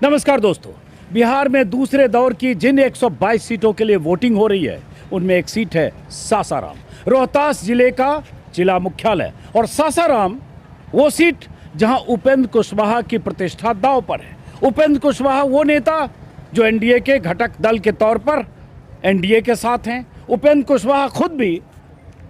नमस्कार दोस्तों, बिहार में दूसरे दौर की जिन 122 सीटों के लिए वोटिंग हो रही है उनमें एक सीट है सासाराम, रोहतास जिले का जिला मुख्यालय। और सासाराम वो सीट जहां उपेंद्र कुशवाहा की प्रतिष्ठा दांव पर है। उपेंद्र कुशवाहा वो नेता जो एनडीए के घटक दल के तौर पर एनडीए के साथ हैं। उपेंद्र कुशवाहा खुद भी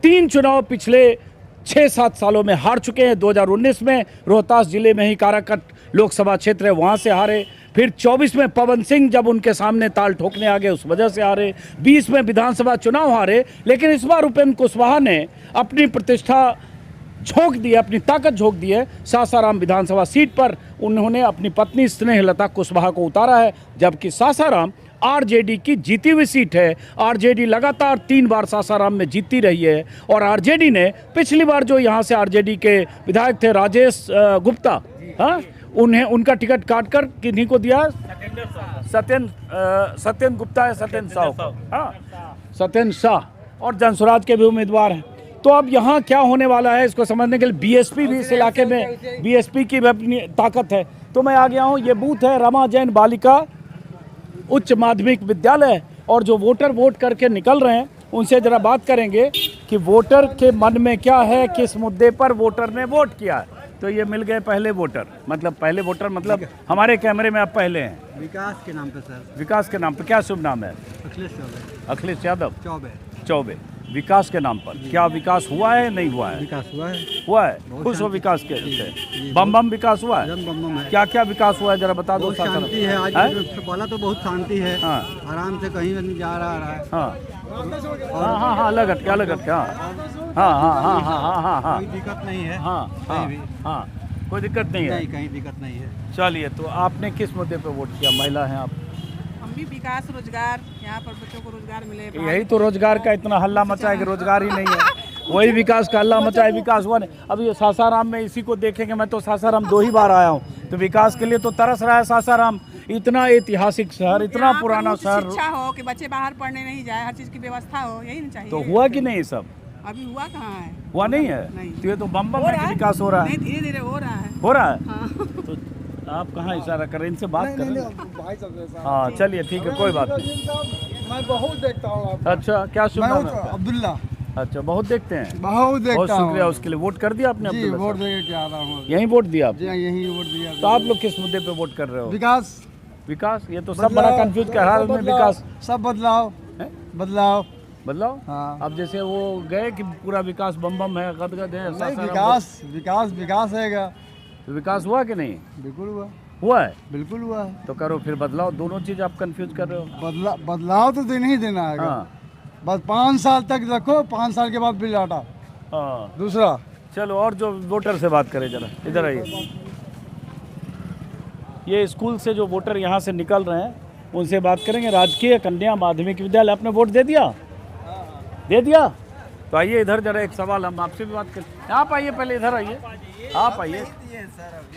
3 चुनाव पिछले 6-7 सालों में हार चुके हैं। 2019 में रोहतास जिले में ही काराकट लोकसभा क्षेत्र है, वहाँ से हारे। फिर 24 में पवन सिंह जब उनके सामने ताल ठोकने आ गए उस वजह से हारे। 20 में विधानसभा चुनाव हारे। लेकिन इस बार उपेंद्र कुशवाहा ने अपनी प्रतिष्ठा झोंक दी है, अपनी ताकत झोंक दी है। सासाराम विधानसभा सीट पर उन्होंने अपनी पत्नी स्नेहलता कुशवाहा को उतारा है, जबकि सासाराम आरजेडी की जीती हुई सीट है। आरजेडी लगातार 3 बार सासाराम में जीतती रही है और आरजेडी ने पिछली बार जो यहाँ से आरजेडी के विधायक थे राजेश गुप्ता, हाँ, उन्हें उनका टिकट काटकर किन्हीं को दिया, सत्येंद्र गुप्ता है, सत्येंद्र शाह, हाँ, सत्येंद्र शाह, और जनसुराज के भी उम्मीदवार हैं। तो अब यहाँ क्या होने वाला है इसको समझने के लिए बीएसपी भी इस इलाके में, बीएसपी की भी अपनी ताकत है। तो मैं आ गया हूँ, ये बूथ है रमा जैन बालिका उच्च माध्यमिक विद्यालय, और जो वोटर वोट करके निकल रहे हैं उनसे जरा बात करेंगे कि वोटर के मन में क्या है, किस मुद्दे पर वोटर ने वोट किया है। तो ये मिल गए पहले वोटर, मतलब हमारे कैमरे में आप पहले हैं। विकास के नाम पे सर। विकास के नाम पर, क्या शुभ नाम है? अखिलेश चौबे। अखिलेश यादव चौबे। विकास के नाम पर क्या विकास हुआ है, नहीं हुआ है? विकास हुआ है। खुश हो विकास के से? बम बम विकास हुआ है। बम है। क्या क्या विकास हुआ है जरा बता दो। शांति है आज, पहला तो बहुत शांति है। हाँ। आराम से कहीं नहीं जा रहा है। हाँ, अलग हट क्या, हाँ, कोई दिक्कत नहीं है। हाँ, कोई दिक्कत नहीं है। कहीं दिक्कत नहीं है। चलिए, तो आपने किस मुद्दे पे वोट किया? महिला हैं आप। हम भी विकास, रोजगार, यहाँ पर बच्चों को रोजगार मिले। यही तो रोजगार का इतना हल्ला मचा है कि रोजगार ही नहीं है। वही विकास का हल्ला मचा है, विकास हुआ नहीं। अब ये सासाराम में इसी को देखेंगे। मैं तो सासाराम 2 ही बार आया हूँ, तो विकास के लिए तो तरस रहा है सासाराम। इतना ऐतिहासिक शहर, इतना पुराना शहर। शिक्षा हो कि बच्चे बाहर पढ़ने नहीं जाए, हर चीज की व्यवस्था हो, यही नहीं चाहिए। तो हुआ कि नहीं सब? अभी हुआ कहाँ है? हुआ नहीं है। तो ये तो बम बम में विकास हो रहा है। धीरे धीरे हो रहा है। हाँ। तो आप कहाँ इशारा कर रहे हैं? इनसे बात करें। हाँ, चलिए ठीक है, कोई बात नहीं। मैं बहुत देखता हूँ। अच्छा, क्या शुभ नाम है? अब्दुल्ला। अच्छा, बहुत देखते हैं। बहुत शुक्रिया उसके लिए। वोट कर दिया आपने? जी, वोट देके क्या रहा हूँ। यहीं वोट दिया आप? यहीं वोट दिया। तो आप लोग किस मुद्दे पे वोट कर रहे हो? विकास। ये तो सब बड़ा कंफ्यूज कर रहा है। विकास सब बदलाव। हाँ। अब जैसे वो गए कि पूरा विकास बम बम है, गदगद है। विकास है। तो विकास हुआ कि नहीं? बिल्कुल हुआ है। बिल्कुल हुआ है। तो करो फिर बदलाव। दोनों चीज आप कंफ्यूज कर रहे हो। बदलाव तो देना ही देना है। हाँ। बस 5 साल तक रखो, 5 साल के बाद बिल हटा। हाँ। दूसरा चलो, और जो वोटर से बात करें जरा, इधर आइए। ये स्कूल से जो वोटर यहाँ से निकल रहे हैं उनसे बात करेंगे। राजकीय कन्या माध्यमिक विद्यालय, आपने वोट दे दिया? दे दिया? तो आइए इधर जरा, एक सवाल हम आपसे भी बात करें। आप आइए, पहले इधर आइए। आप आइए।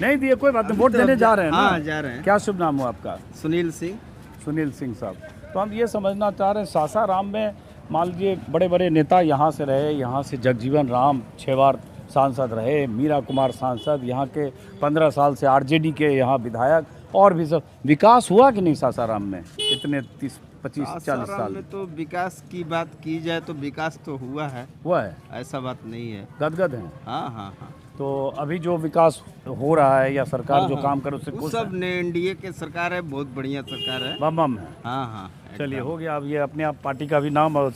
नहीं दिए, कोई बात नहीं, वोट देने जा रहे हैं ना? हाँ, जा रहे हैं। क्या शुभ नाम हो आपका? सुनील सिंह साहब। तो हम ये समझना चाह रहे हैं, सासाराम में मान लीजिए बड़े बड़े नेता यहाँ से रहे। यहाँ से जगजीवन राम 6 बार सांसद रहे, मीरा कुमार सांसद, यहाँ के 15 साल से आरजेडी के यहाँ विधायक, और भी सब। विकास हुआ कि नहीं सासाराम में इतने 30-25-40 साल में? तो विकास की बात की जाए तो विकास तो हुआ है, ऐसा बात नहीं है। गदगद है। हाँ। तो अभी जो विकास हो रहा है या सरकार जो काम करे उससे कुछ सब ने एनडीए के सरकार है, बहुत बढ़िया सरकार है। बम है। हाँ। चलिए, हो गया। अब ये अपने आप पार्टी का भी नाम और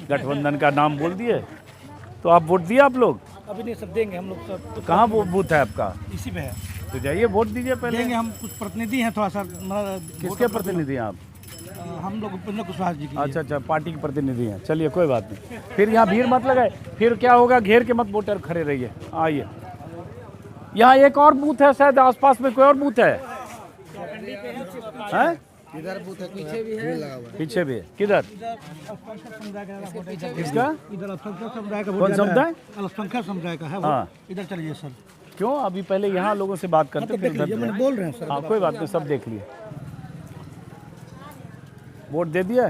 गठबंधन का नाम बोल दिए। तो आप वोट दिए आप लोग? अभी नहीं, सब देंगे हम लोग सब। तो कहाँ वो बूथ है आपका? इसी पे है। तो जाइए वोट दीजिए पहले। देंगे, हम कुछ प्रतिनिधि हैं थोड़ा सा। किसके प्रतिनिधि हैं आप? हम लोग उपेंद्र कुशवाहा जी की। अच्छा, पार्टी के प्रतिनिधि हैं। चलिए, कोई बात नहीं। फिर यहाँ भीड़ मत लगाए, फिर क्या होगा, घेर के मत वोटर खड़े रहिए। आइए, यहाँ एक और बूथ है, शायद आसपास में कोई और बूथ है। इधर बूथ है, पीछे भी है, पीछे भी है। किधर? किसका? इधर अल्पसंख्यक समुदाय का। कौन समुदाय? अल्पसंख्यक समुदाय का है। हाँ, इधर चलिए सर। क्यों? अभी पहले यहाँ लोगों से बात करते, फिर मैंने बोल रहे हैं सर। हाँ, कोई बात नहीं, सब देख लिए। वोट दे दिया?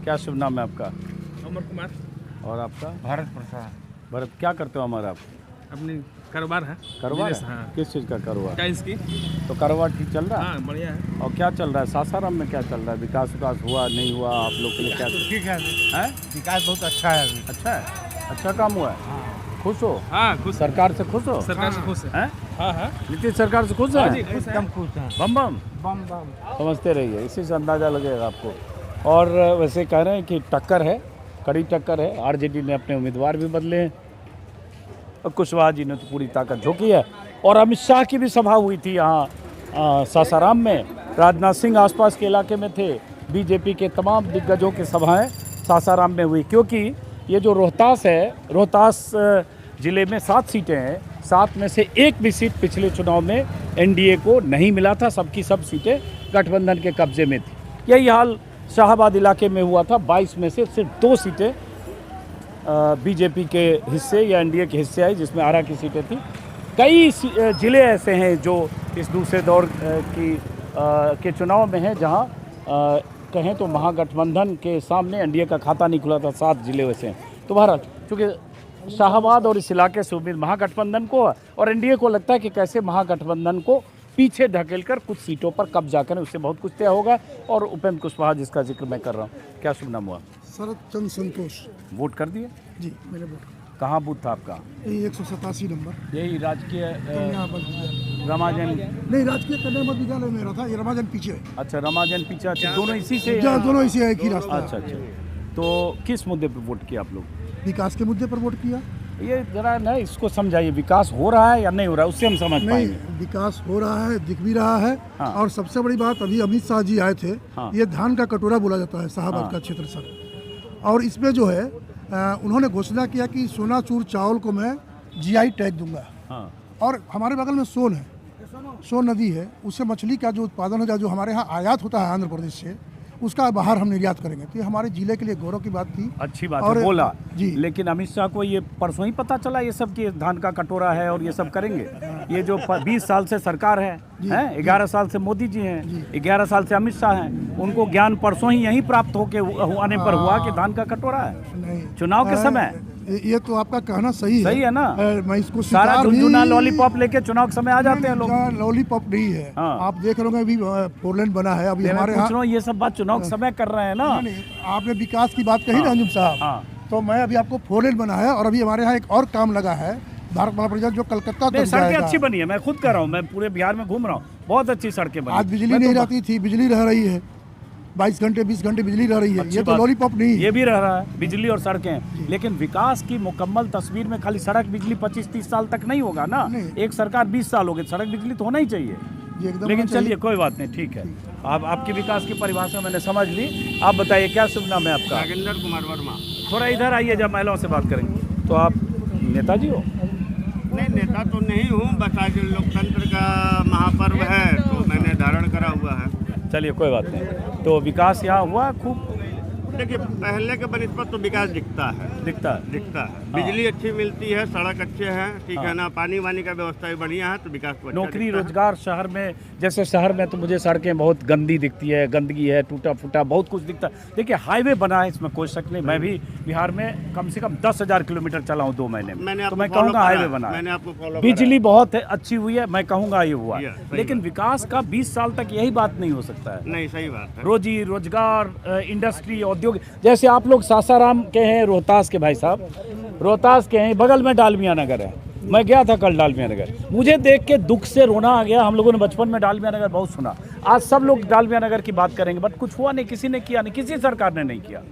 क्या शुभ नाम है आपका? अमर कुमार। और आपका? भारत प्रसाद। भरत। क्या करते हो हमारा आप? अपनी कारोबार है। कारोबार बिजनेस, है? हाँ। किस चीज़ का कारोबार? टाइल्स की। तो कारोबार ठीक चल रहा है? हाँ, बढ़िया है। और क्या चल रहा है सासाराम में, क्या चल रहा है? विकास हुआ नहीं हुआ आप लोग के लिए क्या ठीक है है? विकास बहुत अच्छा है अभी। अच्छा है, अच्छा काम हुआ है। खुश हो? हाँ, खुश। सरकार से खुश हो? सरकार से खुश है। हैं? हाँ, हाँ। नीतीश सरकार से खुश हाँ जी, है? खुश है। एकदम खुश है। बम बम बम बम। समझते रहिए, इसी से अंदाज़ा लगेगा आपको। और वैसे कह रहे हैं कि टक्कर है, कड़ी टक्कर है। आरजेडी ने अपने उम्मीदवार भी बदले हैं और कुशवाहा जी ने तो पूरी ताकत झोंकी है। और अमित शाह की भी सभा हुई थी यहाँ सासाराम में। राजनाथ सिंह आसपास के इलाके में थे। बीजेपी के तमाम दिग्गजों की सभाएं सासाराम में हुई, क्योंकि ये जो रोहतास है, रोहतास ज़िले में 7 सीटें हैं। 7 में से एक भी सीट पिछले चुनाव में एनडीए को नहीं मिला था। सबकी सब सीटें गठबंधन के कब्जे में थी। यही हाल शाहाबाद इलाके में हुआ था। 22 में से सिर्फ 2 सीटें बीजेपी के हिस्से या एनडीए के हिस्से आई, जिसमें आरा की सीटें थी। कई ज़िले ऐसे हैं जो इस दूसरे दौर के चुनाव में हैं, जहां कहें तो महागठबंधन के सामने एनडीए का खाता नहीं खुला था। 7 ज़िले वैसे हैं। तो बहरहाल चूँकि शाहाबाद और इस इलाके से उम्मीद महागठबंधन को है और एनडीए को लगता है कि कैसे महागठबंधन को पीछे धकेलकर कुछ सीटों पर कब्जा करें, उससे बहुत कुछ तय होगा। और उपेंद्र कुशवाहा जिसका जिक्र मैं कर रहा हूँ, क्या शुभ नाम हुआ? शरद चंद्र संतोष। वोट कर दिए? जी मैंने वोट कहाँ बूथ था आपका? यही 187 नंबर। यही राजकीय कन्या मध्य विद्यालय। रमाजन? नहीं, राजकीय कन्या मध्य विद्यालय मेरा था, ये रमाजन पीछे है। अच्छा, रमाजन पीछे। अच्छा, दोनों इसी से? जहाँ दोनों इसी एक ही रास्ता है। अच्छा अच्छा। तो किस मुद्दे पर वोट किया आप लोग? विकास के मुद्दे पर वोट किया। ये जरा ना इसको समझाइए, विकास हो रहा है या नहीं हो रहा है, उससे हम समझ नहीं, पाएंगे। विकास हो रहा है, दिख भी रहा है। हाँ। और सबसे बड़ी बात, अभी अमित शाह जी आए थे। हाँ। ये धान का कटोरा बोला जाता है शाहाबाद हाँ। का क्षेत्र सर। और इसमें जो है उन्होंने घोषणा किया कि सोनाचूर चावल को मैं जीआई टैग दूंगा। हाँ। और हमारे बगल में सोन है, सोन नदी है, उससे मछली का जो उत्पादन होता है, जो हमारे यहाँ आयात होता है आंध्र प्रदेश से, उसका बाहर हम निर्यात करेंगे। तो ये हमारे जिले के लिए गौरव की बात थी। अच्छी बात और है, बोला जी। लेकिन अमित शाह को ये परसों ही पता चला ये सब कि धान का कटोरा है और ये सब करेंगे। ये जो 20 साल से सरकार है, 11 साल से मोदी जी हैं, 11 साल से अमित शाह हैं, उनको ज्ञान परसों ही यहीं प्राप्त होके आने पर हुआ कि धान का कटोरा है। नहीं, चुनाव के समय ये तो आपका कहना सही है ना? मैं इसको सारा स्वीकार झुनझुना भी- लॉलीपॉप लेके चुनाव के समय आ जाते हैं लोग। लॉलीपॉप नहीं है। हाँ। आप देख रहे होंगे अभी 4 लेन बना है अभी मैं हमारे पूछ यहाँ। रहा हूँ, ये सब बात चुनाव के समय कर रहे हैं ना? नहीं, आपने विकास की बात कही ना अंजुम साहब। हाँ। तो मैं अभी आपको 4 लेन बना है और अभी हमारे यहाँ एक और काम लगा है, भारत माला परियोजना, जो कलकत्ता नहीं, तक सड़कें जाएगा। अच्छी बनी है, मैं खुद कर रहा हूँ, मैं पूरे बिहार में घूम रहा हूँ, बहुत अच्छी सड़कें बनी। आज बिजली मैं नहीं तो- रहती थी, बिजली रह रही है। 22 घंटे 20 घंटे बिजली रह रही है। अच्छी ये तो बात। लॉलीपॉप नहीं है। ये भी रह रहा है, बिजली और सड़कें। लेकिन विकास की मुकम्मल तस्वीर में खाली सड़क बिजली 25-30 साल तक नहीं होगा ना। नहीं। एक सरकार 20 साल हो गए, सड़क बिजली तो होना ही चाहिए। ये एकदम लेकिन होना चाहिए। चलिए कोई बात नहीं, ठीक है। आप आपकी विकास की परिभाषा मैंने समझ ली। आप बताइए क्या शुभ नाम है आपका? नागेंद्र कुमार वर्मा। थोड़ा इधर आइए, जब महिलाओं से बात करेंगे। तो आप नेताजी हो? नहीं, नेता तो नहीं हूँ, बस आज लोकतंत्र का महापर्व है तो मैंने धारण करा हुआ है। चलिए कोई बात नहीं। तो विकास यहाँ हुआ खूब? देखिए, पहले के बनिस्बत तो विकास दिखता है, दिखता है। दिखता है। बिजली अच्छी मिलती है, सड़क अच्छे हैं, ठीक है ना, पानी वानी का व्यवस्था भी बढ़िया है, तो विकास तो अच्छा नौकरी दिखता है। रोजगार शहर में, जैसे शहर में तो मुझे सड़कें बहुत गंदी दिखती है, गंदगी है, टूटा फूटा बहुत कुछ दिखता है। देखिए हाईवे बना है, इसमें कोई शक नहीं। मैं भी बिहार में कम से कम 10,000 किलोमीटर चला हूँ 2 महीने में, मैंने तो आपको मैं follow कहूँगा करा, हाईवे बना है। मैंने आपको follow बिजली बहुत है, अच्छी हुई है, मैं कहूँगा ये हुआ। Yeah, सही लेकिन बात। विकास का 20 साल तक यही बात नहीं हो सकता है। नहीं, सही बात है। रोजी रोजगार, इंडस्ट्री, औद्योगिक, जैसे आप लोग सासाराम के हैं, रोहतास के भाई साहब, रोहतास के हैं, बगल में डालमिया नगर है। मैं गया था कल डालमिया नगर, मुझे देख के दुख से रोना आ गया। हम लोगों ने बचपन में डालमिया नगर बहुत सुना, आज सब लोग डालमिया नगर की बात करेंगे, बट कुछ हुआ नहीं, किसी ने किया नहीं, किसी सरकार ने नहीं किया।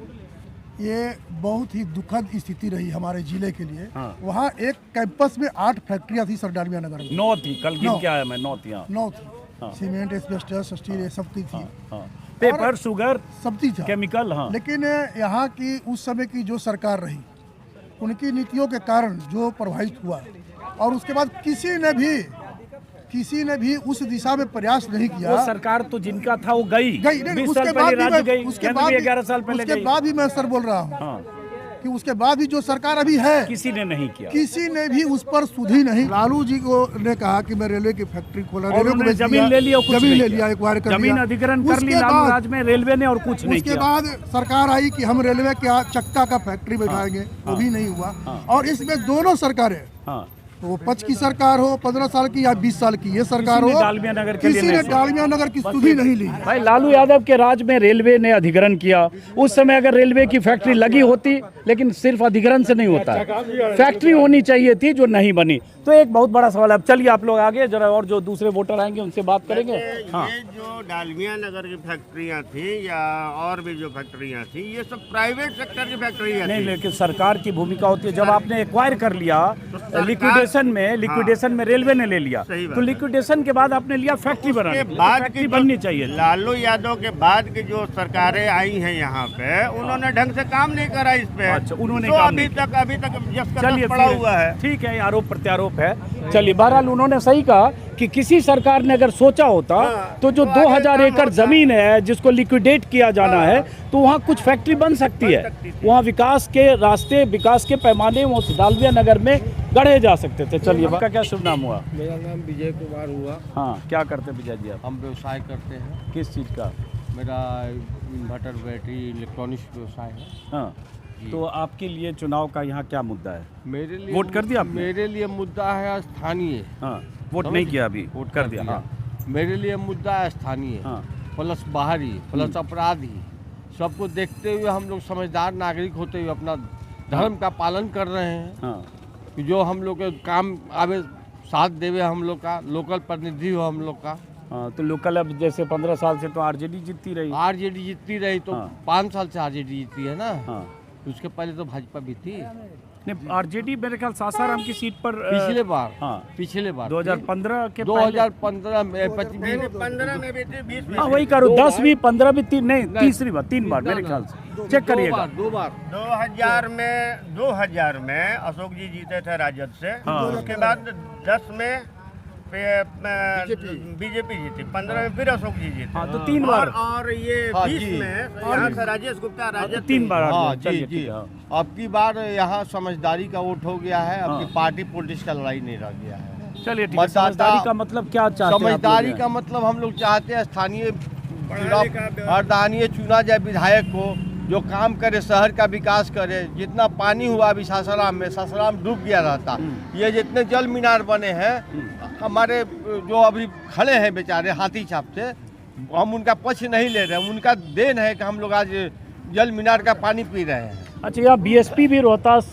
ये बहुत ही दुखद स्थिति रही हमारे जिले के लिए। हाँ। वहाँ एक कैंपस में 8 फैक्ट्रियाँ थी सर, डालमिया नगर में। 9 थी, कल गिन 9 के आया मैं, 9 थी। हाँ 9 थी। हाँ। सीमेंट, एस्बेस्टस, स्टील, ये सब की थी। हाँ। पेपर, शुगर, सब चीज था। केमिकल। हाँ। लेकिन यहाँ की उस समय की जो सरकार रही, उनकी नीतियों के कारण जो प्रभावित हुआ, और उसके बाद किसी ने भी उस दिशा में प्रयास नहीं किया। वो सरकार तो जिनका था वो गई नहीं, 20 उसके साल बाद पहले भी राज्य गई, उसके केंद्र बाद भी भी 11 साल पहले उसके गई। बाद भी मैं सर बोल रहा हूँ हाँ। कि उसके बाद भी जो सरकार अभी है, किसी ने नहीं किया। किसी ने भी उस पर सुधी नहीं। लालू जी को ने कहा कि मैं रेलवे की फैक्ट्री खोला, और रेलवे को उन्होंने बेच जमीन दिया, ले लिया, कुछ जमीन नहीं ले किया। लिया, एक्वायर कर लिया। जमीन अधिग्रहण कर ली उसके लालू बाद- राज में, रेलवे ने, और कुछ नहीं उसके किया। बाद सरकार आई कि हम रेलवे का चक्का का फैक्ट्री बैठाएंगे, वो भी नहीं हुआ। और इसमें दोनों सरकारें, हाँ। तो वो 5 की सरकार हो, 15 साल की या 20 साल की ये सरकार किसी हो, ने डालमिया नगर के लिए किसी नहीं ने सोचा। डालमिया नगर की सुधि नहीं ली। भाई लालू यादव के राज में रेलवे ने अधिग्रहण किया। उस समय अगर रेलवे की फैक्ट्री लगी होती, लेकिन सिर्फ अधिग्रहण से नहीं होता है, फैक्ट्री होनी चाहिए थी जो नहीं बनी। तो एक बहुत बड़ा सवाल है। अब चलिए आप लोग आगे जरा, और जो दूसरे वोटर आएंगे उनसे बात करेंगे। हाँ, ये जो डालमिया नगर की फैक्ट्रियां थी या और भी जो फैक्ट्रियां थी, ये सब प्राइवेट सेक्टर की फैक्ट्रियां नहीं, थी। लेकिन सरकार की भूमिका होती है। जब आपने एक्वायर कर लिया लिक्विडेशन में रेलवे ने ले लिया, सही बात तो है। लिक्विडेशन के बाद आपने लिया फैक्ट्री बनाने के लिए। बाद फैक्ट्री की बननी चाहिए। लालू यादव के बाद की जो सरकारें आई हैं यहाँ पे, उन्होंने ढंग से काम नहीं करा इस पे। अच्छा, उन्होंने तो काम अभी नहीं तक जस का चलिए तस पड़ा फिर- हुआ है। ठीक है, आरोप प्रत्यारोप है। चलिए, बहरहाल उन्होंने सही कहा कि किसी सरकार ने अगर सोचा होता तो जो तो आगे 2000 काम एकड़ होता। जमीन है जिसको लिक्विडेट किया जाना है, तो वहाँ कुछ फैक्ट्री बन सकती है। वहाँ विकास के रास्ते, विकास के पैमाने वो डालमिया नगर में गढ़े जा सकते थे। चलिए, आपका क्या शुभ नाम हुआ? मेरा नाम विजय कुमार हुआ। हाँ, क्या करते हैं विजय जी आप? हम व्यवसाय करते हैं। किस चीज़ का? मेरा इन्वर्टर बैटरी इलेक्ट्रॉनिक्स व्यवसाय है। हाँ, तो आपके लिए चुनाव का यहाँ क्या मुद्दा है? मेरे लिए वोट कर दिया आपने? मेरे लिए मुद्दा है स्थानीय। हाँ, वोट नहीं किया अभी, वोट कर दिया। हाँ, मेरे लिए मुद्दा है स्थानीय, हाँ। प्लस बाहरी, प्लस अपराधी। सबको देखते हुए हम लोग समझदार नागरिक होते हुए अपना धर्म का पालन कर रहे हैं। हाँ, कि जो हम लोग के काम आवे, साथ देवे हम लोग का, लोकल प्रतिनिधि हो हम लोग का। हाँ। तो लोकल अब जैसे 15 साल से तो आरजेडी जीतती रही। आरजेडी जीतती रही तो हाँ। 5 साल से आरजेडी जीती है ना। हाँ, उसके पहले तो भाजपा भी थी। नहीं, आरजेडी मेरे ख्याल सासाराम की सीट पर पिछले बार, हाँ, पिछले बार 2015 के 2015 में 15 में भी थी, 20 में हाँ, वही करो, 10 भी 15 भी, तीन नहीं, तीसरी बार, 3 बार मेरे ख्याल से। चेक करिएगा। 2 बार 2000 में अशोक जी जीते थे राजद से। हाँ। उसके बाद 10 में बीजेपी जीती, 15 में फिर अशोक जी जीते। हाँ, तो 3 बार। और ये हाँ, 20 जी। में यहाँ से राजेश गुप्ता राजद 3 बार। हाँ चलिए, जी ठीक जी। है, हाँ। अब की बार यहाँ समझदारी का वोट हो गया है। अब हाँ। की पार्टी पॉलिटिक्स का लड़ाई नहीं रह गया है। चलिए, ठीक है। मतदाता- समझदारी का मतलब क्या चाहते हैं आप लोग समझदारी यहाँ? का मतलब हम लोग चाहते हैं स्थानीय लिखा स्थानीय चुना जाए विधायक को, जो काम करे, शहर का विकास करे। जितना पानी हुआ अभी सासाराम में, सासाराम डूब गया रहता। ये जितने जल मीनार बने हैं, हमारे जो अभी खड़े हैं बेचारे हाथी छाप से, हम उनका पक्ष नहीं ले रहे हैं। उनका देन है कि हम लोग आज जल मीनार का पानी पी रहे हैं। अच्छा, यहाँ बीएसपी भी रोहतास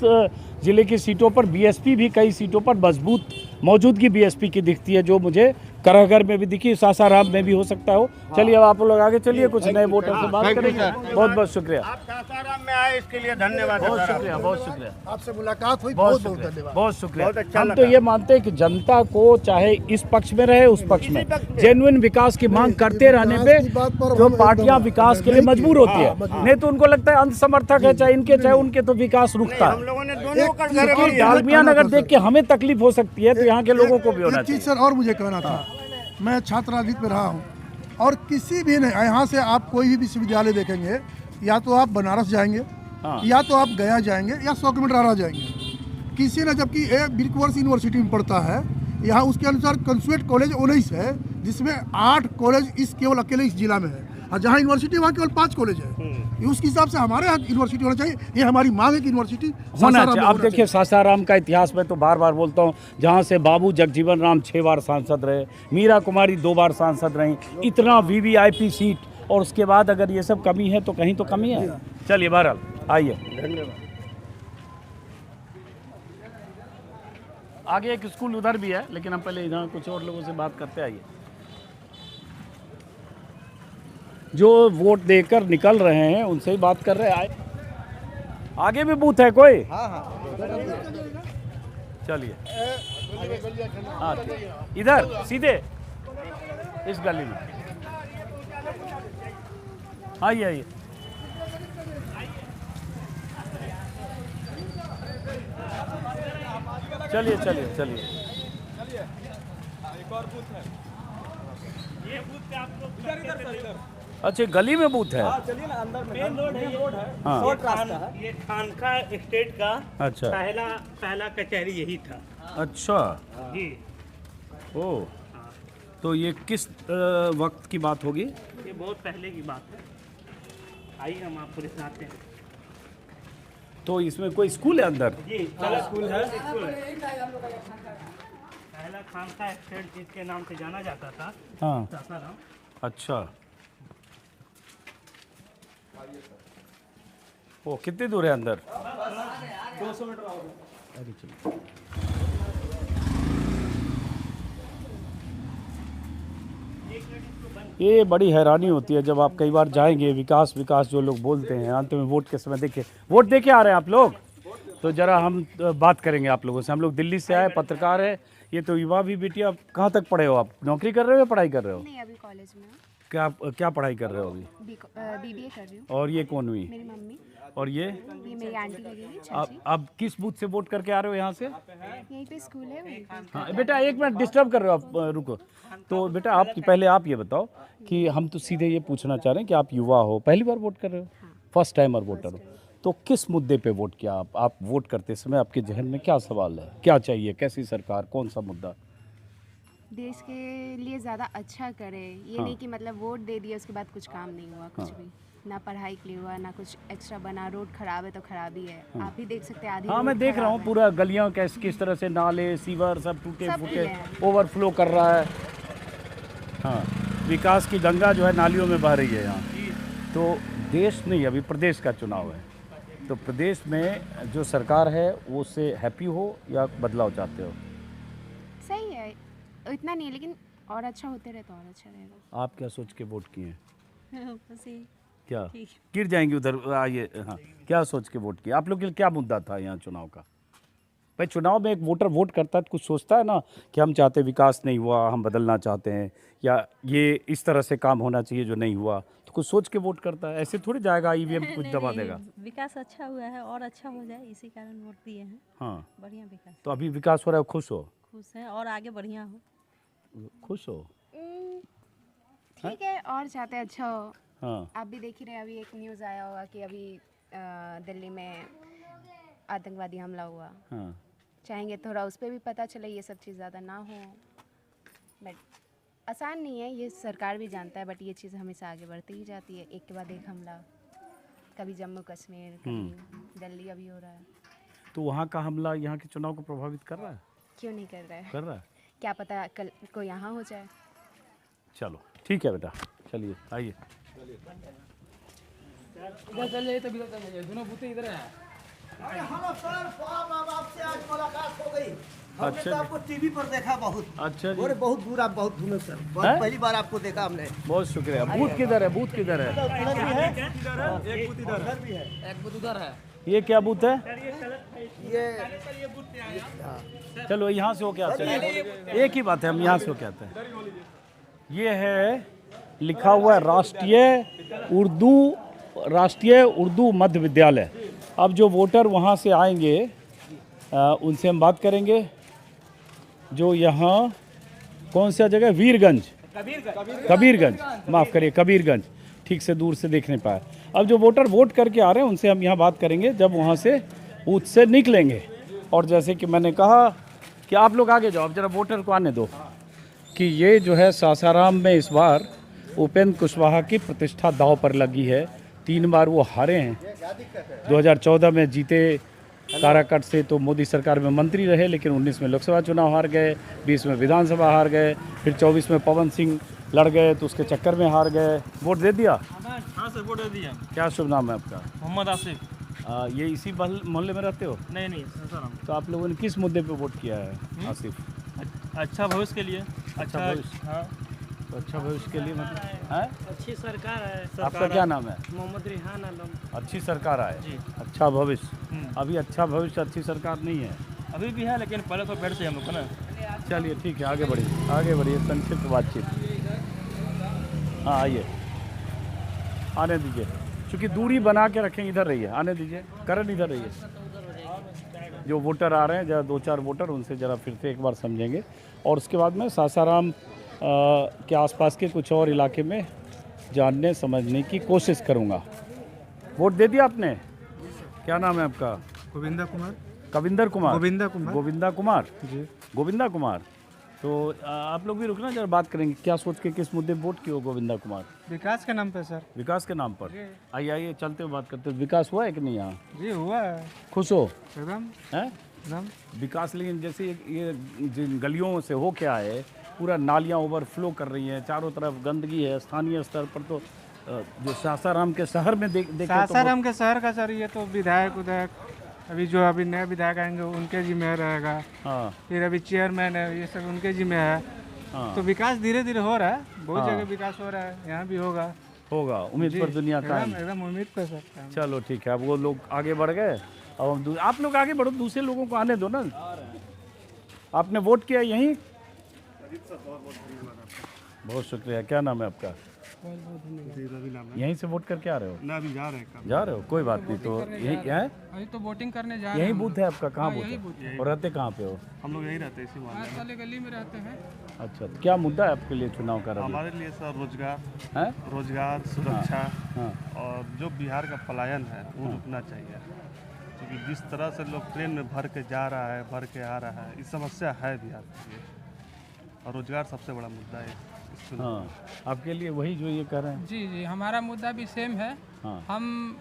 जिले की सीटों पर, बीएसपी भी कई सीटों पर मजबूत मौजूदगी बीएसपी की दिखती है, जो मुझे करहगर में भी दिखी, सासाराम में भी हो सकता हो। चलिए, अब आप लोग आगे चलिए, कुछ नए वोटर से बात थैंक यू, करेंगे। सर। बहुत बहुत शुक्रिया, आप सासाराम में आए इसके लिए धन्यवाद। बहुत सर। शुक्रिया, बहुत शुक्रिया, आपसे मुलाकात हुई, बहुत बहुत बहुत शुक्रिया, धन्यवाद। बहुत शुक्रिया। बहुत अच्छा हम तो लगा। ये मानते हैं कि जनता को चाहे इस पक्ष में रहे, उस पक्ष में, जेन्युइन विकास की मांग करते रहने पे विकास की बात पर जो हम पार्टियां एकदम विकास के लिए नहीं मजबूर की। होती हाँ, है, नहीं तो उनको लगता है अंध समर्थक है, चाहे इनके चाहे उनके, तो विकास रुकता हम है। लोगों ने दोनों का घर क्योंकि लिया। डालमिया नगर देख के हमें तकलीफ हो सकती है, तो यहाँ के लोगों को भी होना एक चीज़ चाहिए। सर और मुझे कहना था, मैं छात्र राजनीति में रहा हूँ, और किसी भी नहीं, यहाँ से आप कोई भी विश्वविद्यालय देखेंगे, या तो आप बनारस जाएंगे, हाँ। या तो आप गया जाएंगे, या 100 किलोमीटर आरा जाएंगे। किसी ने, जबकि बिरकुवर्स यूनिवर्सिटी में पढ़ता है, यहाँ उसके अनुसार कंसुएट कॉलेज 19 है, जिसमें 8 कॉलेज केवल अकेले इस जिला में है, और जहाँ यूनिवर्सिटी वहाँ केवल 5 कॉलेज है। उसके हिसाब से हमारे यहाँ यूनिवर्सिटी होना चाहिए। ये हमारी मांग है कि यूनिवर्सिटी होना सासाराम चाहिए। में अब होना देखिए, सासाराम का इतिहास में तो बार बार बोलता हूँ, जहाँ से बाबू जगजीवन राम 6 बार सांसद रहे, मीरा कुमारी 2 बार सांसद रहीं, इतना वीवीआईपी सीट, और उसके बाद अगर ये सब कमी है तो कहीं तो कमी है। चलिए, बहरहाल आइए, धन्यवाद। आगे एक स्कूल उधर भी है, लेकिन हम पहले इधर कुछ और लोगों से बात करते आइए। जो वोट देकर निकल रहे हैं उनसे ही बात कर रहे हैं। आगे भी बूथ है कोई? चलिए, हाँ, इधर सीधे इस गली में आइए, आइए। चलिए, चलिए, चलिए। अच्छा, गली में बूथ है? चलिए ना, अंदर में मेन रोड है, ये रोड है, हाँ। शॉर्ट रास्ता है। ये खानका स्टेट का अच्छा, पहला कचहरी यही था अच्छा, जी। ओ, तो ये किस वक्त की बात होगी? ये बहुत पहले की बात है। आइए, हम आपको दिखाते हैं। तो इसमें कोई स्कूल है अंदर? जी चलो स्कूल है। पहला खानका स्टेट जिसके नाम से जाना जाता था हाँ, सासाराम। अच्छा। वो कितनी दूर है अंदर? 200 मीटर और अरे चलो। ये बड़ी हैरानी होती है जब आप कई बार जाएंगे, विकास विकास जो लोग बोलते हैं, अंत में वोट के समय देखिए, वोट दे के आ रहे हैं आप लोग, तो जरा हम बात करेंगे आप लोगों से। हम लोग दिल्ली से आए, पत्रकार है, ये तो युवा भी बेटिया। कहाँ तक पढ़े हो आप? नौकरी कर रहे हो या पढ़ाई कर रहे हो? नहीं, अभी कॉलेज में हूँ। क्या क्या पढ़ाई कर रहे हो अभी? बीबीए कर रही हूँ। और ये कौन हुई? मेरी मम्मी, और ये मेरी आंटी लगेगी, अब चाची। अब किस बूथ से वोट करके आ रहे हो यहाँ से? यहीं पे स्कूल है, वहीं पे। हाँ बेटा, एक मिनट डिस्टर्ब कर रहे हो आप, रुको। तो बेटा आप पहले आप ये बताओ कि हम तो सीधे ये पूछना चाह रहे हैं कि आप युवा हो, पहली बार वोट कर रहे हो, फर्स्ट टाइमर वोटर हो, तो किस मुद्दे पे वोट किया आप वोट करते समय आपके जहन में क्या सवाल है, क्या चाहिए, कैसी सरकार, कौन सा मुद्दा? देश के लिए ज़्यादा अच्छा करे, ये नहीं कि मतलब वोट दे दिया उसके बाद कुछ काम नहीं हुआ, कुछ भी ना पढ़ाई के लिए हुआ, ना कुछ एक्स्ट्रा बना। रोड खराब है तो खराब ही है, आप ही देख सकते हैं। आधी हाँ, रोड मैं देख रहा खराब हूँ है। पूरा गलियाँ किस तरह से, नाले सीवर सब टूटे सब फूटे, गिरे हैं। ओवरफ्लो कर रहा है। हाँ, विकास की गंगा जो है नालियों में बह रही है यहाँ। तो देश नहीं, अभी प्रदेश का चुनाव है, तो प्रदेश में जो सरकार है वो उससे हैप्पी हो या बदलाव चाहते हो? सही है, इतना नहीं है, लेकिन और अच्छा होते रहे तो और अच्छा रहेगा। आप क्या सोच के वोट किए हैं? बस यही। क्या गिर जाएंगे उधर? आइए। हाँ, क्या सोच के वोट किया? आप लोग के लिए क्या मुद्दा था यहाँ चुनाव का? भाई चुनाव में एक वोटर वोट करता है तो कुछ सोचता है ना कि हम चाहते विकास नहीं हुआ, हम बदलना चाहते हैं, या ये इस तरह से काम होना चाहिए जो नहीं हुआ, तो कुछ सोच के वोट करता है। ऐसे थोड़ी जाएगा ईवीएम कुछ दबा देगा। विकास अच्छा हुआ है और अच्छा हो जाए, इसी कारण वोट दिए हैं। हाँ, बढ़िया विकास, तो अभी विकास हो रहा है, खुश हो? खुश है और आगे बढ़िया हो। खुश हो? ठीक है, और चाहते हैं अच्छा हो। हाँ, आप भी देख ही रहे हैं, अभी एक न्यूज़ आया होगा कि अभी दिल्ली में आतंकवादी हमला हुआ। हाँ, चाहेंगे थोड़ा उस पर भी पता चले, ये सब चीज़ ज़्यादा ना हो। बट आसान नहीं है, ये सरकार भी जानता है, बट ये चीज़ हमेशा आगे बढ़ती ही जाती है, एक के बाद एक हमला। कभी जम्मू कश्मीर, कभी दिल्ली अभी हो रहा है। तो वहाँ का हमला यहाँ के चुनाव को प्रभावित कर रहा है? क्यों नहीं कर रहा है? कर रहा है। क्या पता कल को यहाँ हो जाए। चलो ठीक है बेटा, चलिए आइए। इधर चल जाइए, तभी चल जाइए, दोनों बूथे इधर हैं। आपसे आज मुलाकात हो गई। हमने अच्छा तो जी। आपको टीवी पर देखा बहुत। अच्छा जी, और बहुत दूर आप बहुत दूर सर, हैं? बहुत पहली बार आपको देखा हमने। बहुत शुक्रिया। बूथ किधर है? बूथ किधर है? उधर भी है, एक बूथ इधर उधर भी है। एक बूथ उधर है। ये क्या बूथ है? ये चलो यहाँ से होके आते हैं, एक ही बात है, हम यहाँ से होके आते हैं। ये है लिखा हुआ है राष्ट्रीय उर्दू मध्य विद्यालय। अब जो वोटर वहाँ से आएंगे उनसे हम बात करेंगे। जो यहाँ कौन सा जगह? वीरगंज, कबीरगंज, माफ़ करिए, कबीरगंज, ठीक से दूर से देख नहीं पाया। अब जो वोटर वोट करके आ रहे हैं उनसे हम यहाँ बात करेंगे जब वहाँ से बूथ से निकलेंगे। और जैसे कि मैंने कहा कि आप लोग आगे जाओ, अब जरा वोटर को आने दो, कि ये जो है सासाराम में इस बार उपेंद्र कुशवाहा की प्रतिष्ठा दांव पर लगी है। 3 बार वो हारे हैं। 2014 में जीते काराकट से, तो मोदी सरकार में मंत्री रहे, लेकिन 19 में लोकसभा चुनाव हार गए, 20 में विधानसभा हार गए, फिर 24 में पवन सिंह लड़ गए तो उसके चक्कर में हार गए। वोट दे दिया? हाँ सर, वोट दे दिया। क्या शुभ नाम है आपका? मोहम्मद आसिफ। ये इसी मोहल्ले में रहते हो? नहीं सासाराम। तो आप लोगों ने किस मुद्दे पे वोट किया है आसिफ? अच्छा भविष्य के लिए। अच्छा भविष्य। हाँ, तो अच्छा भविष्य के लिए मतलब है? अच्छी सरकार है। आपका क्या नाम है? मोहम्मद रिहान आलम। अच्छी सरकार आए, जी। अच्छा भविष्य। अभी अच्छा भविष्य, अच्छी सरकार नहीं है। अभी भी है, लेकिन पहले तो बैठ से हम लोग को ना। चलिए ठीक है, आगे बढ़िए, संक्षिप्त बातचीत। हाँ आइए, आने दीजिए, क्योंकि दूरी बना के रखें। इधर रहिए, आने दीजिए, करण इधर रहिए। जो वोटर आ रहे हैं, जरा 2-4 वोटर, उनसे ज़रा फिर से एक बार समझेंगे, और उसके बाद में सासाराम के आसपास के कुछ और इलाके में जानने समझने की कोशिश करूँगा। वोट दे दिया आपने? क्या नाम है आपका? गोविंदा कुमार। कविंदर कुमार? गोविंदा कुमार। गोविंदा कुमार जी। गोविंदा कुमार, तो आप लोग भी रुकना, जरा बात करेंगे। क्या सोच के किस मुद्दे पे वोट किए हो गोविंदा कुमार? विकास के नाम पे सर। विकास के नाम पर? आइए आइए चलते हुए बात करते हैं। विकास हुआ है कि नहीं यहाँ? जी हुआ है खुश हो? एकदम हैं? एकदम। विकास, लेकिन जैसे ये जिन गलियों से हो क्या है, पूरा नालियाँ ओवरफ्लो कर रही हैं, चारों तरफ गंदगी है। स्थानीय स्तर पर तो जो सासाराम के शहर में देखे सासाराम के शहर का सर ये तो विधायक उधायक अभी जो अभी नए विधायक आएंगे उनके जिम्मे रहेगा। हाँ फिर अभी चेयरमैन है, ये सब उनके जिम्मे है। हाँ तो विकास धीरे धीरे हो रहा है, बहुत जगह विकास हो रहा है, यहाँ भी होगा। होगा, उम्मीद पर दुनिया कायम। एकदम एकदम उम्मीद पे सर। चलो ठीक है, अब वो लोग आगे बढ़ गए, अब हम आप लोग आगे बढ़ो, दूसरे लोगों को आने दो ना। आपने वोट किया यहीं? बहुत शुक्रिया। क्या नाम है आपका? यहीं से वोट करके आ रहे हो? ना अभी जा रहे हैं। जा रहे हो, कोई बात नहीं। तो यही है, अभी तो वोटिंग करने जा यही बूथ है आपका? कहाँ बूथ है और रहते कहाँ पे हो? हम लोग यहीं रहते हैं, इसी मोहल्ले वाले गली में रहते हैं। अच्छा, तो क्या मुद्दा है आपके लिए चुनाव का? हमारे लिए सर रोजगार है, रोजगार, सुरक्षा हाँ और जो बिहार का पलायन है वो रुकना चाहिए। क्योंकि जिस तरह से लोग ट्रेन में भर के जा रहा है, भर के आ रहा है, ये समस्या है बिहार के लिए। और रोजगार सबसे बड़ा मुद्दा है। हाँ, आपके लिए वही जो ये कह रहे हैं? जी जी, हमारा मुद्दा भी सेम है। हाँ। हम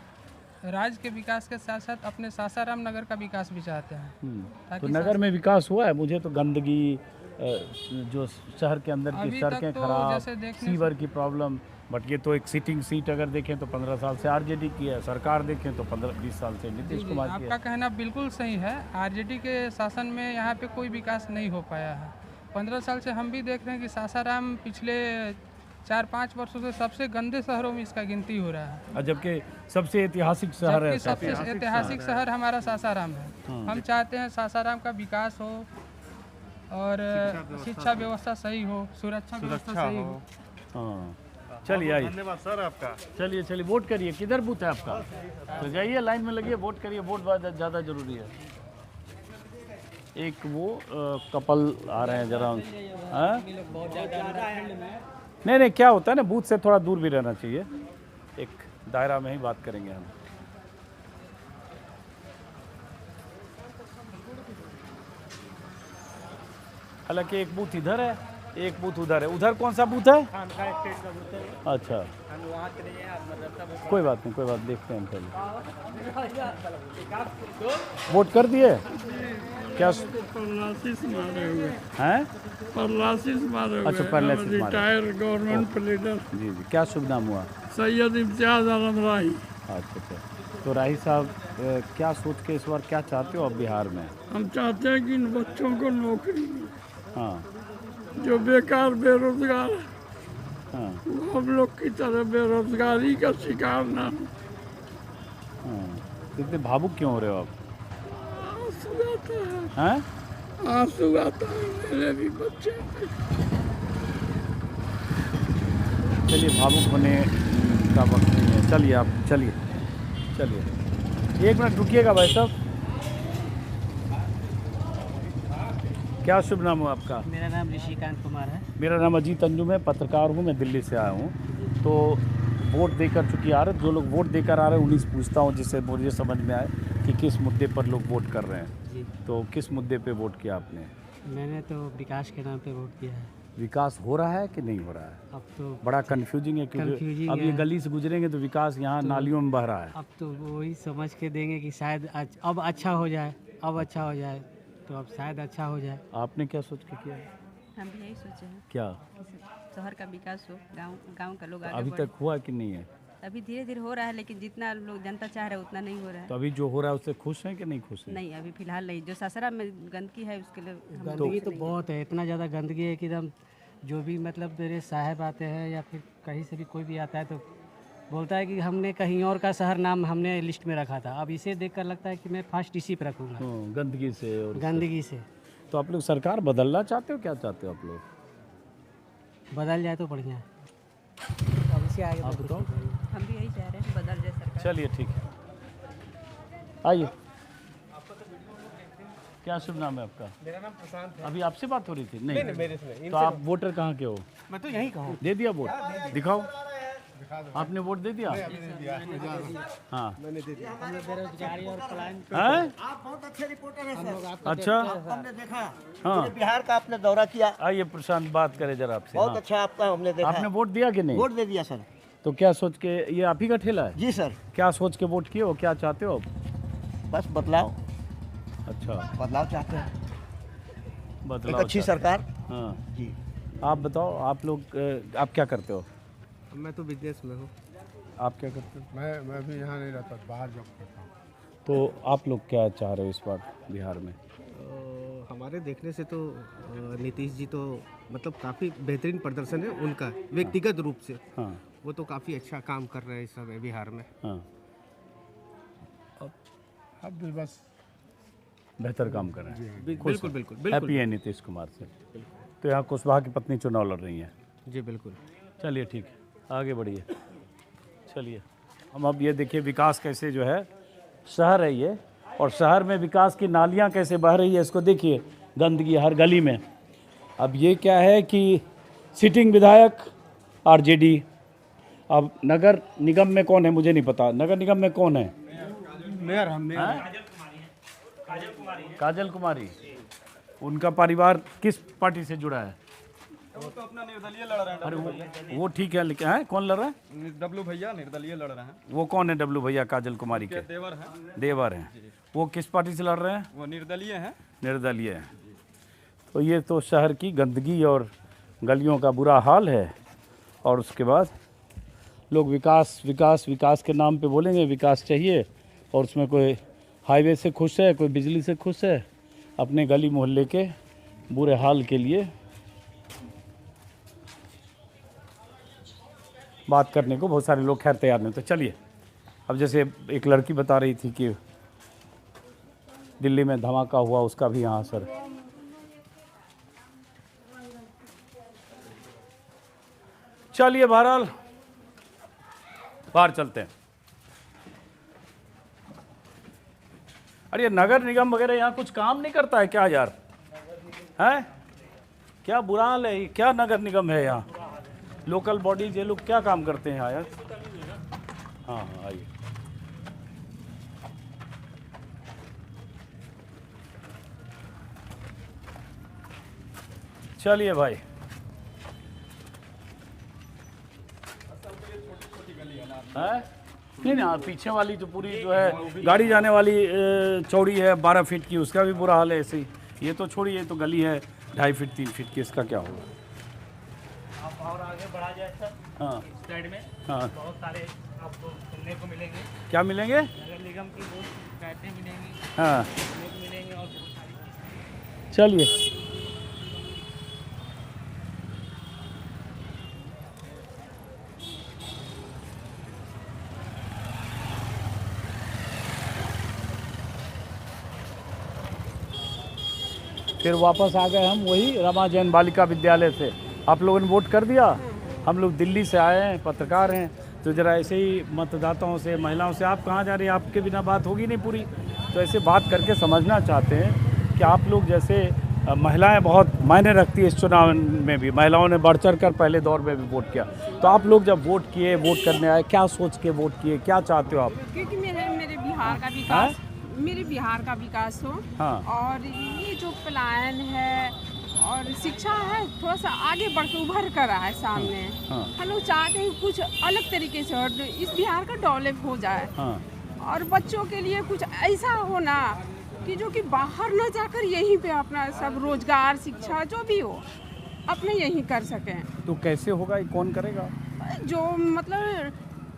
राज्य के विकास के साथ साथ अपने सासाराम नगर का विकास भी चाहते हैं। तो नगर में विकास हुआ है? मुझे तो गंदगी, जो शहर के अंदर की अभी तक सड़कें तो खराब, जैसे देखने सीवर की प्रॉब्लम, बट ये तो एक सिटिंग सीट अगर देखें तो 15 साल से आरजेडी की है, सरकार देखें तो 15-20 साल से नीतीश कुमार की आपका है। कहना बिल्कुल सही है। आरजेडी के शासन में यहाँ पे कोई विकास नहीं हो पाया है। 15 साल से हम भी देख रहे हैं कि सासाराम पिछले 4-5 वर्षों से सबसे गंदे शहरों में इसका गिनती हो रहा है। और जबकि सबसे ऐतिहासिक शहर है। जबकि सबसे ऐतिहासिक शहर हमारा सासाराम है। हम चाहते हैं सासाराम का विकास हो और शिक्षा व्यवस्था सही हो, सुरक्षा व्यवस्था सही हो। हाँ, चलिए आइए। धन्यवाद सर आपका। चलिए चलिए, वोट करिए। किधर बूथ है आपका? तो जाइए, लाइन में लगिए, वोट करिए। वोट बहुत ज़्यादा जरूरी है। एक वो कपल आ रहे हैं जरा। हाँ? नहीं, क्या होता है ना, बूथ से थोड़ा दूर भी रहना चाहिए। एक दायरा में ही बात करेंगे हम। हालांकि एक बूथ इधर है, एक बूथ उधर है। उधर कौन सा बूथ है? अच्छा, कोई बात नहीं, कोई बात, देखते हैं हम पहले। वोट कर दिए? क्या परलासिस मारे हुए हैं? परलासिस मारे हुए। अच्छा, पैरालिसिस मारे। रिटायर्ड गवर्नमेंट लीडर जी जी, क्या शुभ नाम हुआ? सैयद इम्तियाज आलम राही। अच्छा अच्छा, तो राही साहब, क्या सोच के इस बार क्या चाहते हो आप बिहार में? हम चाहते हैं कि इन बच्चों को नौकरी मिले, हाँ जो बेकार बेरोजगार है हाँ वो हम लोग की तरह बेरोजगारी का शिकार ना हो। हाँ, इतने भावुक क्यों हो रहे हो आप? आंसू आता है, हैं? आंसू आता है मेरे भी बच्चे। चलिए, भावुक होने का वक्त नहीं है। चलिए आप, चलिए चलिए, 1 मिनट रुकिएगा भाई साहब। क्या शुभ नाम हो आपका? मेरा नाम ऋषिकांत कुमार है। मेरा नाम अजीत अंजुम है, पत्रकार हूँ, मैं दिल्ली से आया हूँ। तो वोट देकर चुकी आ रहे, जो लोग वोट देकर आ रहे हैं उन्हीं से पूछता हूँ जिससे मुझे समझ में आए कि किस मुद्दे पर लोग वोट कर रहे हैं। जी, तो किस मुद्दे पे वोट किया आपने? मैंने तो विकास के नाम पे वोट किया है। विकास हो रहा है कि नहीं हो रहा है? अब तो बड़ा कंफ्यूजिंग है, क्योंकि Confusing अब ये है। गली से गुजरेंगे तो विकास यहाँ नालियों में बह रहा है। अब तो वही समझ के देंगे कि शायद अब अच्छा हो जाए, अब अच्छा हो जाए, तो अब शायद अच्छा हो जाए। आपने क्या सोच के किया? हम भी यही सोचे हैं क्या शहर का विकास हो, गांव का लोग आगे अभी बढ़े। तक हुआ कि नहीं है? अभी धीरे धीरे हो रहा है, लेकिन जितना लोग जनता चाह रहे है उतना नहीं हो रहा है। तो अभी जो हो रहा है उससे खुश हैं कि नहीं खुश हैं? नहीं, अभी फिलहाल नहीं। जो सासाराम में गंदगी है उसके लिए हम गंदगी तो बहुत है, इतना ज़्यादा गंदगी है कि एकदम जो भी मतलब मेरे साहब आते हैं या फिर कहीं से भी कोई भी आता है तो बोलता है कि हमने कहीं और का शहर नाम हमने लिस्ट में रखा था, अब इसे देखकर लगता है कि मैं फर्स्ट इसी पे रखूँगा। गंदगी से और गंदगी से तो आप लोग सरकार बदलना चाहते हो? क्या चाहते हो आप लोग? बदल जाए तो बढ़िया है। अब इससे आगे आप बताओ। हम भी यही चाह रहे हैं, बदल जाए सरकार। चलिए ठीक है, आइए। क्या शुभ नाम है आपका? मेरा नाम प्रशांत है। अभी आपसे बात हो रही थी? नहीं, मेरे से नहीं। तो आप वोटर कहाँ के हो? मैं तो यही कहूँ। दे दिया वोट? दिखाओ। आपने वोट दे दिया? हाँ, हमने बेरोजगारी और पलायन हैं? आप बहुत अच्छे रिपोर्टर हैं सर। अच्छा, हमने देखा हाँ। पूरे बिहार का आपने दौरा किया, आइए प्रशांत बात करें जरा आपसे। बहुत हाँ। अच्छा आपका हमने देखा। आपने वोट दिया कि नहीं? वोट दे दिया सर। तो क्या सोच के, ये आप ही का ठेला है? जी सर। क्या सोच के वोट किए हो, क्या चाहते हो आप? बस बदलाव, अच्छा, बदलाव चाहते हैं, बदलाव एक अच्छी चाहते सरकार। हैं। हाँ, जी। आप बताओ, आप लोग आप क्या करते हो? मैं तो बिजनेस में हूँ। आप क्या करते हो? मैं भी यहाँ नहीं रहता, बाहर जॉब करता हूँ। तो आप लोग क्या चाह रहे हो इस बार बिहार में? हमारे देखने से तो नीतीश जी तो मतलब काफ़ी बेहतरीन प्रदर्शन है उनका व्यक्तिगत रूप से। हाँ, वो तो काफ़ी अच्छा काम कर रहे हैं इस समय बिहार में। हाँ, अब भी बस बेहतर काम कर रहे हैं। बिल्कुल बिल्कुल हैप्पी है नीतीश कुमार से। तो यहाँ कुशवाहा की पत्नी चुनाव लड़ रही हैं। जी बिल्कुल। चलिए ठीक है, आगे बढ़िए। चलिए हम अब ये देखिए विकास कैसे जो है, शहर है ये, और शहर में विकास की नालियाँ कैसे बह रही है, इसको देखिए, गंदगी हर गली में। अब ये क्या है कि सिटिंग विधायक आरजेडी, अब नगर निगम में कौन है मुझे नहीं पता, नगर निगम में कौन है? मेयर हम काजल कुमारी। उनका परिवार किस पार्टी से जुड़ा है? वो तो अपना निर्दलीय लड़ रहे हैं। अरे वो ठीक है, लेकिन है कौन लड़ रहा है? डब्लू भैया निर्दलीय लड़ रहे हैं। वो कौन है डब्लू भैया काजल कुमारी के? देवर हैं। देवर हैं। वो किस पार्टी से लड़ रहे हैं? वो निर्दलीय हैं। निर्दलीय हैं। तो ये तो शहर की गंदगी और गलियों का बुरा हाल है। और उसके बाद लोग विकास विकास विकास के नाम पे बोलेंगे विकास चाहिए, और उसमें कोई हाईवे से खुश है, कोई बिजली से खुश है, अपने गली मोहल्ले के बुरे हाल के लिए बात करने को बहुत सारे लोग खैर तैयार नहीं। तो चलिए, अब जैसे एक लड़की बता रही थी कि दिल्ली में धमाका हुआ, उसका भी यहाँ असर है। चलिए बहरहाल बाहर चलते हैं। अरे नगर निगम वगैरह यहाँ कुछ काम नहीं करता है क्या यार? हैं? क्या बुरा हाल है, क्या नगर निगम है यहाँ? लोकल बॉडीज ये लोग क्या काम करते हैं यहाँ यार? हाँ हाँ आइए। चलिए भाई, है? नहीं नहीं, पीछे वाली तो पूरी जो है गाड़ी जाने वाली चौड़ी है 12 फीट की, उसका भी बुरा हाल है ऐसे ही। ये तो छोड़िए, ये तो गली है 2.5 फीट 3 फीट की, इसका क्या होगा? आप और आगे बढ़ा जाए सर, हाँ साइड में हाँ, बहुत सारे आपको सुनने को मिलेंगे। क्या मिलेंगे? नगर निगम की बहुत शिकायतें मिलेंगी, हाँ सुनने को मिलेंगे और बहुत सारी। चलिए। फिर वापस आ गए हम वही रमा जैन बालिका विद्यालय से। आप लोगों ने वोट कर दिया? हम लोग दिल्ली से आए हैं, पत्रकार हैं, तो ज़रा ऐसे ही मतदाताओं से, महिलाओं से, आप कहाँ जा रही हैं, आपके बिना बात होगी नहीं पूरी, तो ऐसे बात करके समझना चाहते हैं कि आप लोग जैसे महिलाएं बहुत मायने रखती है इस चुनाव में भी, महिलाओं ने बढ़ चढ़ कर पहले दौर में भी वोट किया, तो आप लोग जब वोट किए, वोट करने आए, क्या सोच के वोट किए, क्या चाहते हो आप? क्योंकि मेरे बिहार का विकास, मेरे बिहार का विकास हो। हाँ। और ये जो पलायन है और शिक्षा है, थोड़ा सा आगे बढ़ के उभर कर रहा है सामने। हाँ। हम लोग चाहते हैं कुछ अलग तरीके से और इस बिहार का डेवलप हो जाए। हाँ। और बच्चों के लिए कुछ ऐसा होना कि जो कि बाहर न जाकर यहीं पे अपना सब रोजगार, शिक्षा जो भी हो अपने यहीं कर सकें। तो कैसे होगा, ये कौन करेगा? जो मतलब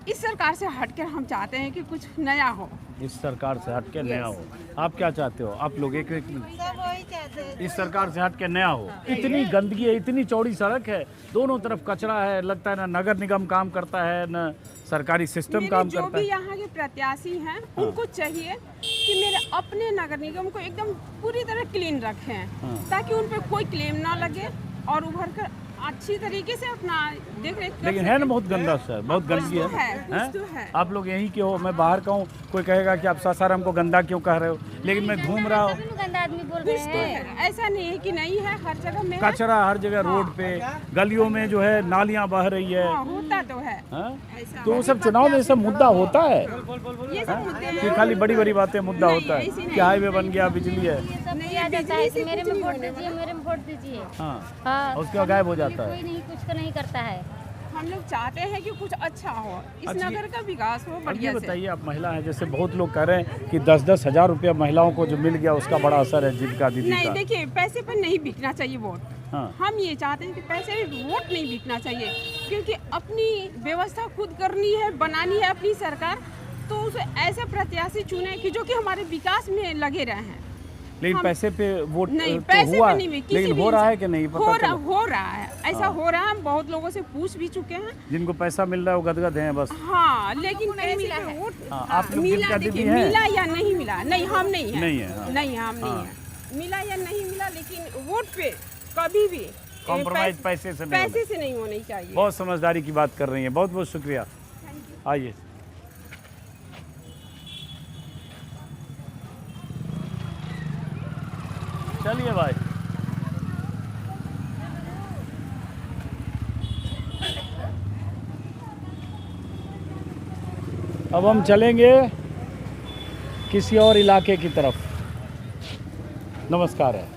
इस सरकार से हटकर हम चाहते हैं कि कुछ नया हो। इस सरकार से हट के नया हो। आप क्या चाहते हो? आप लोग एक मिनट। इस सरकार से हट के नया हो। इतनी गंदगी है, इतनी चौड़ी सड़क है, दोनों तरफ कचरा है, लगता है ना नगर निगम काम करता है न सरकारी सिस्टम काम करता है। जो भी यहाँ के प्रत्याशी हैं उनको चाहिए कि मेरे अपने नगर निगम को एकदम पूरी तरह क्लीन रखें, ताकि उन पर कोई क्लेम ना लगे और उभर कर अच्छी तरीके से अपना देख रेख कर लेकिन है ना बहुत गंदा शहर, बहुत गंदगी कुछ तो है, है, कुछ हैं? तो है। आप लोग यहीं के हो, मैं बाहर का हूँ, कोई कहेगा कि आप सासाराम को गंदा क्यों कह रहे हो, लेकिन मैं घूम रहा हूँ, गंदा आदमी बोल कुछ तो है, ऐसा नहीं है कि नहीं है, हर जगह में है। कचरा हर जगह रोड पे, गलियों में जो है नालियां बह रही है, हाँ, होता तो है हैं? ऐसा तो वो सब चुनाव में ये सब मुद्दा होता है ये सब मुद्दे कि हैं। खाली बड़ी बड़ी बातें मुद्दा नहीं, होता है ऐसी नहीं। कि हाईवे बन गया, बिजली है, नहीं, बिजली से मेरे कुछ में नहीं वोट होने दीजिए, मेरे में वोट दीजिए। हाँ, हाँ, उसके बाद गायब हो जाता कोई है। नहीं, कुछ तो नहीं करता है। हम लोग चाहते हैं कि कुछ अच्छा हो, इस अच्छा, नगर का विकास हो अब ये बढ़िया से। बताइए, आप महिला हैं, जैसे बहुत लोग कह रहे हैं कि 10-10 हज़ार रुपया महिलाओं को जो मिल गया उसका बड़ा असर है जीविका दीदी नहीं, का। देखिए पैसे पर नहीं बिकना चाहिए वोट। हाँ। हम ये चाहते हैं कि पैसे में वोट नहीं बिकना चाहिए, क्योंकि अपनी व्यवस्था खुद करनी है, बनानी है अपनी सरकार, तो उसे ऐसे प्रत्याशी चुने कि जो कि हमारे विकास में लगे रहे हैं। लेकिन पैसे पे वोट नहीं, तो पैसे हुआ पे है, नहीं, किसी लेकिन भी हो रहा है इंसान- कि नहीं हो पता रहा चला? हो रहा है, ऐसा हो रहा है। हम बहुत लोगों से पूछ भी चुके हैं। जिनको पैसा मिल रहा है वो गदगद हैं बस। हाँ, लेकिन नहीं मिला पैसे पे है। वोट हाँ, हाँ, आप लोग मिला, जीविका दीदी देखिए, हैं? मिला या नहीं मिला, नहीं हम नहीं है, नहीं है, हाँ। नहीं हम नहीं हाँ। है, मिला या नहीं मिला, लेकिन वोट पे कभी भी कॉम्प्रोमाइज पैसे से नहीं होना। पैसे से नहीं होनी चाहिए। बहुत समझदारी की बात कर रही हैं, बहुत बहुत शुक्रिया। आइए, चलिए भाई। अब हम चलेंगे किसी और इलाके की तरफ। नमस्कार है।